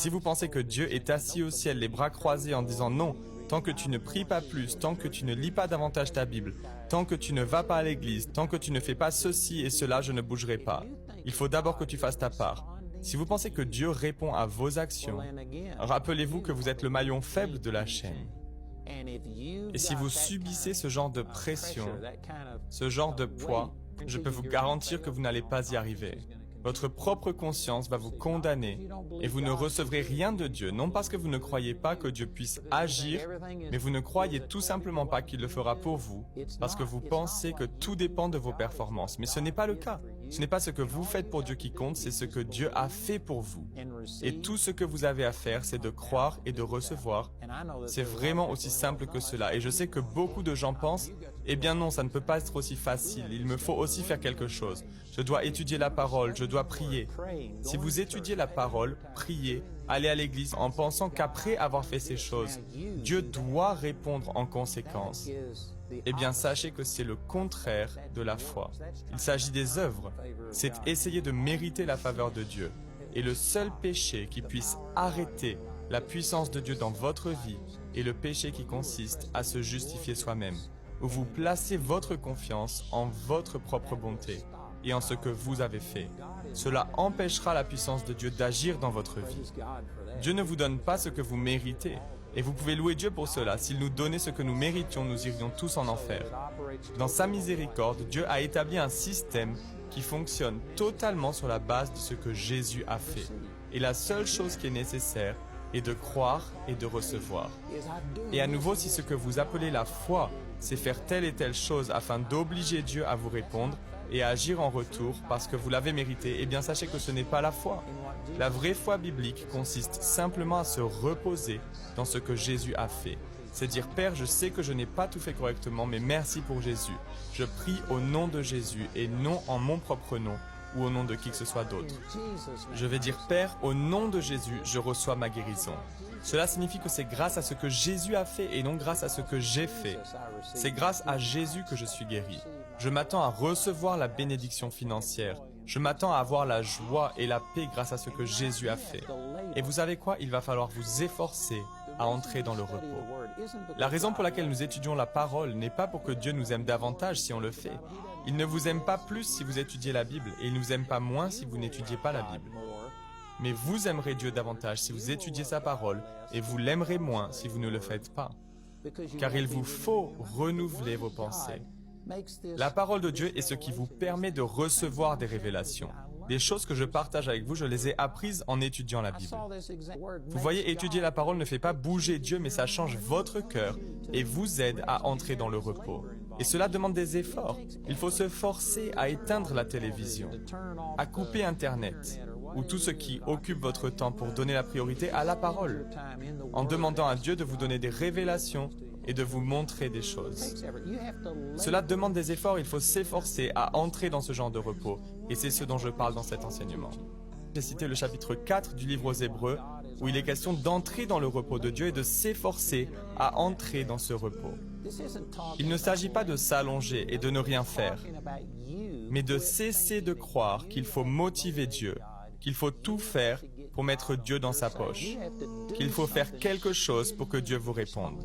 Si vous pensez que Dieu est assis au ciel, les bras croisés en disant non, tant que tu ne pries pas plus, tant que tu ne lis pas davantage ta Bible, tant que tu ne vas pas à l'église, tant que tu ne fais pas ceci et cela, je ne bougerai pas. Il faut d'abord que tu fasses ta part. Si vous pensez que Dieu répond à vos actions, rappelez-vous que vous êtes le maillon faible de la chaîne. Et si vous subissez ce genre de pression, ce genre de poids, je peux vous garantir que vous n'allez pas y arriver. Votre propre conscience va vous condamner et vous ne recevrez rien de Dieu, non parce que vous ne croyez pas que Dieu puisse agir, mais vous ne croyez tout simplement pas qu'il le fera pour vous, parce que vous pensez que tout dépend de vos performances. Mais ce n'est pas le cas. Ce n'est pas ce que vous faites pour Dieu qui compte, c'est ce que Dieu a fait pour vous. Et tout ce que vous avez à faire, c'est de croire et de recevoir. C'est vraiment aussi simple que cela. Et je sais que beaucoup de gens pensent, eh bien non, ça ne peut pas être aussi facile, il me faut aussi faire quelque chose. Je dois étudier la parole, je dois prier. Si vous étudiez la parole, priez, allez à l'église en pensant qu'après avoir fait ces choses, Dieu doit répondre en conséquence. Eh bien, sachez que c'est le contraire de la foi. Il s'agit des œuvres. C'est essayer de mériter la faveur de Dieu. Et le seul péché qui puisse arrêter la puissance de Dieu dans votre vie est le péché qui consiste à se justifier soi-même, où vous placez votre confiance en votre propre bonté et en ce que vous avez fait. Cela empêchera la puissance de Dieu d'agir dans votre vie. Dieu ne vous donne pas ce que vous méritez. Et vous pouvez louer Dieu pour cela. S'il nous donnait ce que nous méritions, nous irions tous en enfer. Dans sa miséricorde, Dieu a établi un système qui fonctionne totalement sur la base de ce que Jésus a fait. Et la seule chose qui est nécessaire est de croire et de recevoir. Et à nouveau, si ce que vous appelez la foi, c'est faire telle et telle chose afin d'obliger Dieu à vous répondre et à agir en retour parce que vous l'avez mérité, eh bien sachez que ce n'est pas la foi. La vraie foi biblique consiste simplement à se reposer dans ce que Jésus a fait. C'est dire, Père, je sais que je n'ai pas tout fait correctement, mais merci pour Jésus. Je prie au nom de Jésus et non en mon propre nom ou au nom de qui que ce soit d'autre. Je vais dire, Père, au nom de Jésus, je reçois ma guérison. Cela signifie que c'est grâce à ce que Jésus a fait et non grâce à ce que j'ai fait. C'est grâce à Jésus que je suis guéri. Je m'attends à recevoir la bénédiction financière. Je m'attends à avoir la joie et la paix grâce à ce que Jésus a fait. Et vous savez quoi? Il va falloir vous efforcer à entrer dans le repos. La raison pour laquelle nous étudions la parole n'est pas pour que Dieu nous aime davantage si on le fait. Il ne vous aime pas plus si vous étudiez la Bible et il ne nous aime pas moins si vous n'étudiez pas la Bible. Mais vous aimerez Dieu davantage si vous étudiez sa parole et vous l'aimerez moins si vous ne le faites pas. Car il vous faut renouveler vos pensées. La parole de Dieu est ce qui vous permet de recevoir des révélations. Des choses que je partage avec vous, je les ai apprises en étudiant la Bible. Vous voyez, étudier la parole ne fait pas bouger Dieu, mais ça change votre cœur et vous aide à entrer dans le repos. Et cela demande des efforts. Il faut se forcer à éteindre la télévision, à couper Internet, ou tout ce qui occupe votre temps pour donner la priorité à la parole, en demandant à Dieu de vous donner des révélations et de vous montrer des choses. Cela demande des efforts, il faut s'efforcer à entrer dans ce genre de repos, et c'est ce dont je parle dans cet enseignement. J'ai cité le chapitre 4 du livre aux Hébreux, où il est question d'entrer dans le repos de Dieu et de s'efforcer à entrer dans ce repos. Il ne s'agit pas de s'allonger et de ne rien faire, mais de cesser de croire qu'il faut motiver Dieu, qu'il faut tout faire pour mettre Dieu dans sa poche, qu'il faut faire quelque chose pour que Dieu vous réponde.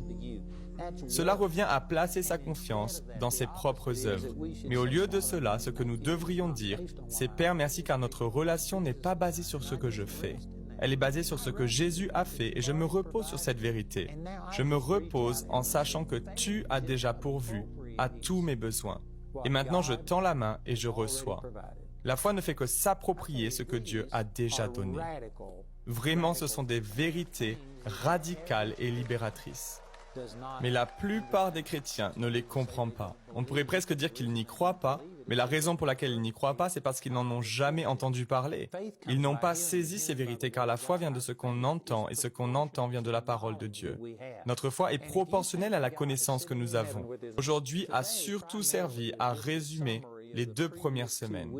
Cela revient à placer sa confiance dans ses propres œuvres. Mais au lieu de cela, ce que nous devrions dire, c'est « Père, merci car notre relation n'est pas basée sur ce que je fais. Elle est basée sur ce que Jésus a fait et je me repose sur cette vérité. Je me repose en sachant que tu as déjà pourvu à tous mes besoins. Et maintenant, je tends la main et je reçois. » La foi ne fait que s'approprier ce que Dieu a déjà donné. Vraiment, ce sont des vérités radicales et libératrices. Mais la plupart des chrétiens ne les comprennent pas. On pourrait presque dire qu'ils n'y croient pas, mais la raison pour laquelle ils n'y croient pas, c'est parce qu'ils n'en ont jamais entendu parler. Ils n'ont pas saisi ces vérités, car la foi vient de ce qu'on entend, et ce qu'on entend vient de la parole de Dieu. Notre foi est proportionnelle à la connaissance que nous avons. Aujourd'hui a surtout servi à résumer les 2 premières semaines.